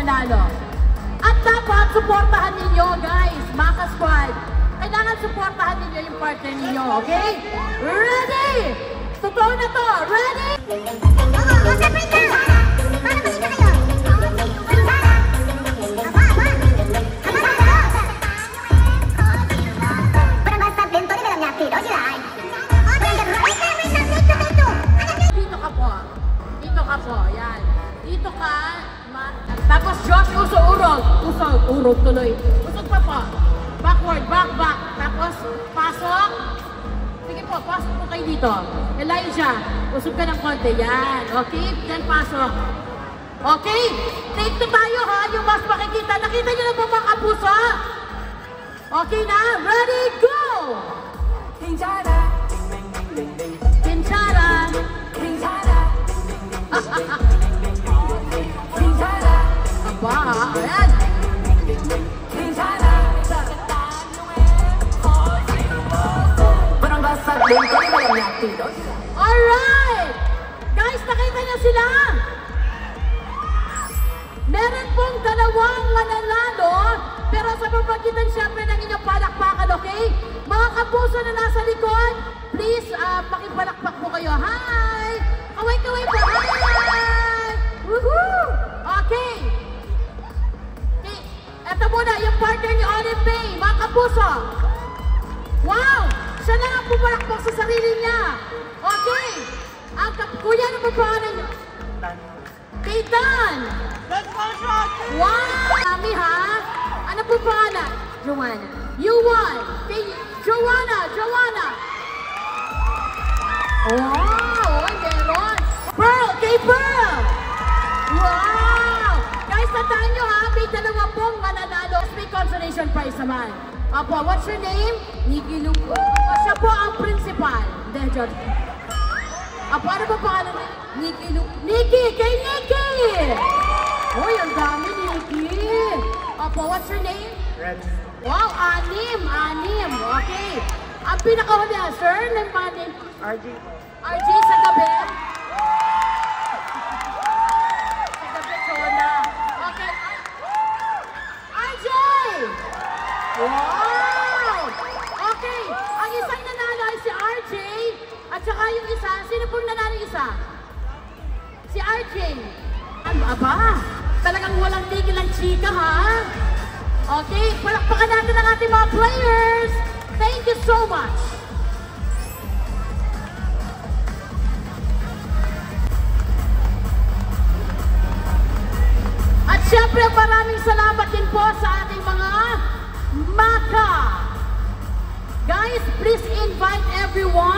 mananalo. At dapat supportahan ninyo, guys, Maka Squad. Kailangan supportahan ninyo yung partner ninyo, okay? Ready? Totoo na to. Ready? Dito ka po. Dito ka po. Yan. Dito ka. Tapos Josh, urog. Urog tuloy. Usog pa po. Backward, back. Tapos, pasok. Sige po, pasok po kayo dito. Elijah, usog ka ng konti. Yan. Okay? Then pasok. Okay? Take to tayo ha. Yung mas makikita. Nakita nyo na po mga kapuso? Okay na? Ready? Go! Kinchara. Kinchara. Kinchara. Kinchara. Aba, ayan. Alright! Guys, nakita niyo sila? Meron pong dalawang mananalo, pero sa pamagitan siyempre ng inyong palakpakan, okay? Mga kapuso na nasa likod, please, pakipalakpak po kayo. Hi! Kaway-kaway po. Hi! Woohoo! Okay. Ito muna, yung partner ni Olive May, mga kapuso. Wow! Siya lang ang pumalakpak sa sarili niya. Okay. Kuya, ano po pangalan niyo? Kay Dan. Wow! Kami ha? Ano po pangalan? Joanna. You won. Kay Joanna. Wow! Oy, meron. Pearl. Kay Pearl. Wow! Guys, tandaan nyo ha, may dalawa pong mananalo. May consolation prize naman. Apo, what's your name? Nikki Lupo. Siya po ang principal. Hindi, George. Apo, ano ba pangalan niya? Nikki Lupo. Nikki! Kay Nikki! Uy, ang dami, Nikki. Apo, what's your name? Red. Wow, anim. Okay. Ang pinakahuli, sir, ng money. RG. RG sa gabi. Sa gabi, Sona. Okay. RJ! Wow! Okay, ang isang nanalo ay si RJ at saka yung isa, sino pong nanalo yung isa? Si RJ. Aba, talagang walang tigil ang chika ha? Okay, palakpakan natin ang ating mga players. Thank you so much. At syempre maraming salamat din po sa ating mga Maka. Guys, please invite everyone.